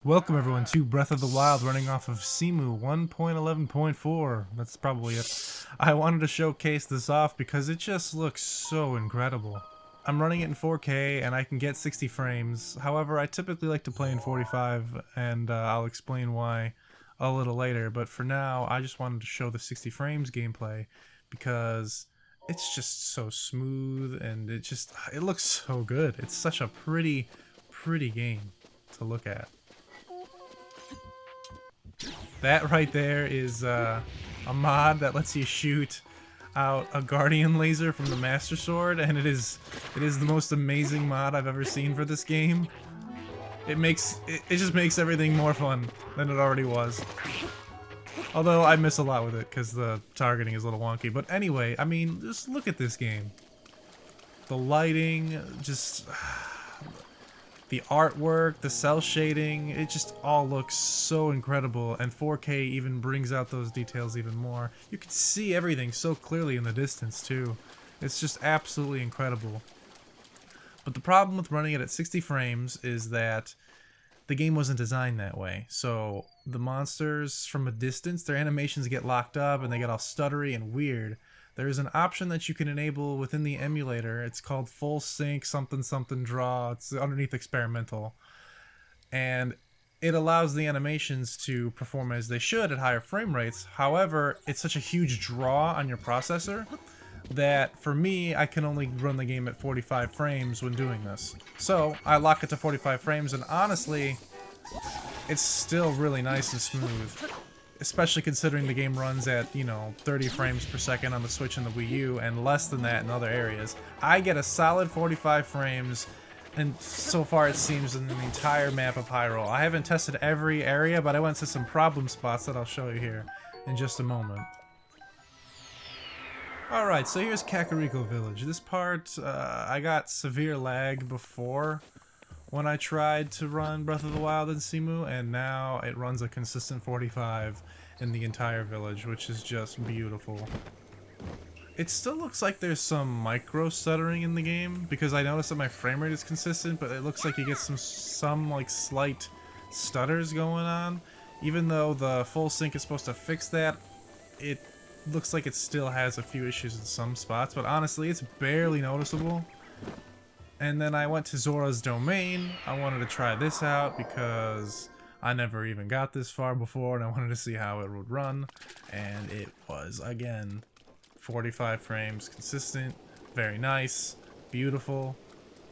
Welcome everyone to Breath of the Wild, running off of CEMU 1.11.4. That's probably it. I wanted to showcase this off because it just looks so incredible. I'm running it in 4K and I can get 60 frames. However, I typically like to play in 45 and I'll explain why a little later. But for now, I just wanted to show the 60 frames gameplay because it's just so smooth and it looks so good. It's such a pretty game to look at. That right there is a mod that lets you shoot out a guardian laser from the Master Sword, and it is the most amazing mod I've ever seen for this game. It just makes everything more fun than it already was. Although I miss a lot with it because the targeting is a little wonky. But anyway, I mean, just look at this game. The lighting, just the artwork, the cell shading, it just all looks so incredible, and 4K even brings out those details even more. You can see everything so clearly in the distance too. It's just absolutely incredible. But the problem with running it at 60 frames is that the game wasn't designed that way. So the monsters from a distance, their animations get locked up and they get all stuttery and weird. There's an option that you can enable within the emulator. It's called full sync something something draw. It's underneath experimental. And it allows the animations to perform as they should at higher frame rates. However, it's such a huge draw on your processor that for me, I can only run the game at 45 frames when doing this. So I lock it to 45 frames, and honestly, it's still really nice and smooth. Especially considering the game runs at, 30 frames per second on the Switch and the Wii U, and less than that in other areas. I get a solid 45 frames, and so far it seems in the entire map of Hyrule. I haven't tested every area, but I went to some problem spots that I'll show you here in just a moment. Alright, so here's Kakariko Village. This part, I got severe lag before when I tried to run Breath of the Wild in CEMU, and now it runs a consistent 45 in the entire village, which is just beautiful. It still looks like there's some micro stuttering in the game, because I noticed that my frame rate is consistent, but it looks like you get some like slight stutters going on. Even though the full sync is supposed to fix that, it looks like it still has a few issues in some spots, but honestly, it's barely noticeable. And then I went to Zoras Domain. I wanted to try this out because I never even got this far before, and I wanted to see how it would run. And it was, again, 45 frames, consistent, very nice, beautiful.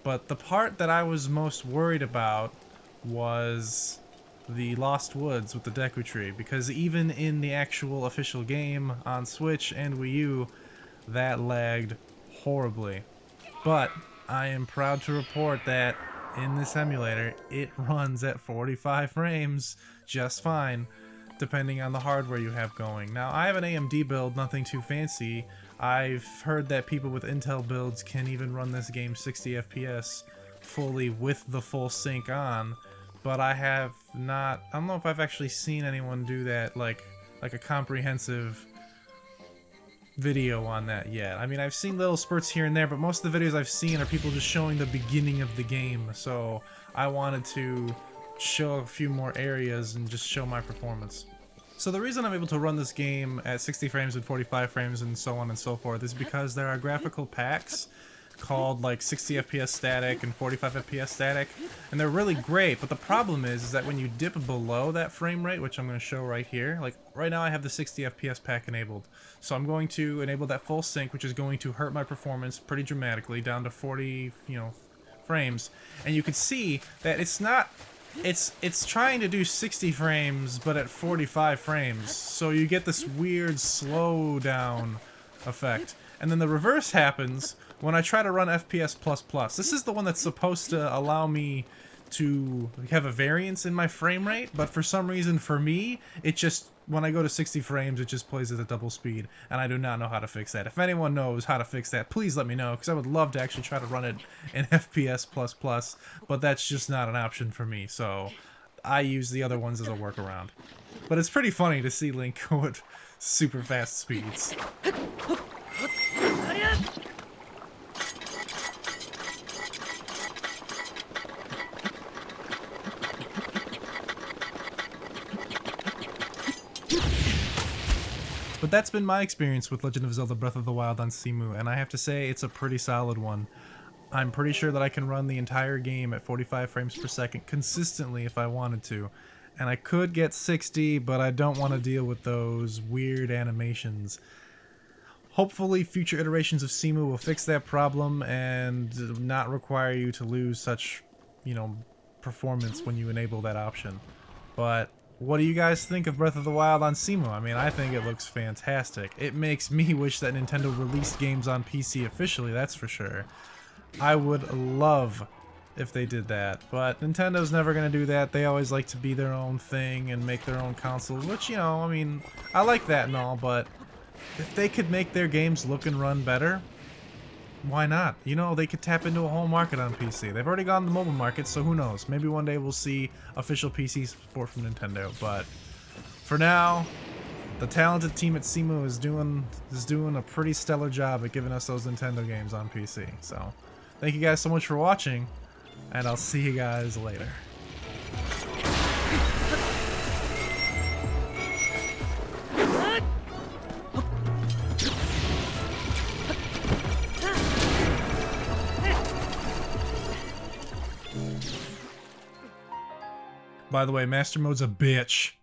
But the part that I was most worried about was the Lost Woods with the Deku Tree, because even in the actual official game on Switch and Wii U, that lagged horribly. But I am proud to report that in this emulator, it runs at 45 frames just fine, depending on the hardware you have going. Now, I have an AMD build, nothing too fancy. I've heard that people with Intel builds can even run this game 60 FPS fully with the full sync on, but I have not. I don't know if I've actually seen anyone do that, like a comprehensive video on that yet. I mean, I've seen little spurts here and there, but most of the videos I've seen are people just showing the beginning of the game, so I wanted to show a few more areas and just show my performance. So the reason I'm able to run this game at 60 frames and 45 frames and so on and so forth is because there are graphical packs called like 60 FPS static and 45 FPS static, and they're really great, but the problem is that when you dip below that frame rate, which I'm going to show right here, like right now I have the 60 FPS pack enabled, so I'm going to enable that full sync, which is going to hurt my performance pretty dramatically down to 40 frames, and you can see that it's trying to do 60 frames but at 45 frames, so you get this weird slow down effect. And then the reverse happens when I try to run FPS++. This is the one that's supposed to allow me to have a variance in my frame rate, but for some reason for me, it just, when I go to 60 frames, it just plays at a double speed, and I do not know how to fix that. If anyone knows how to fix that, please let me know, because I would love to actually try to run it in FPS++, but that's just not an option for me, so I use the other ones as a workaround. But it's pretty funny to see Link go at super fast speeds. But that's been my experience with Legend of Zelda Breath of the Wild on CEMU, and I have to say it's a pretty solid one. I'm pretty sure that I can run the entire game at 45 frames per second consistently if I wanted to. And I could get 60, but I don't want to deal with those weird animations. Hopefully future iterations of CEMU will fix that problem and not require you to lose such, performance when you enable that option. But what do you guys think of Breath of the Wild on CEMU? I mean, I think it looks fantastic. It makes me wish that Nintendo released games on PC officially, that's for sure. I would love if they did that, but Nintendo's never going to do that. They always like to be their own thing and make their own consoles, which, I mean, I like that and all, but if they could make their games look and run better, why not? They could tap into a whole market on PC. They've already gone to the mobile market, so who knows? Maybe one day we'll see official PC support from Nintendo, but for now, the talented team at CEMU is doing a pretty stellar job at giving us those Nintendo games on PC. So, thank you guys so much for watching, and I'll see you guys later. By the way, Master Mode's a bitch.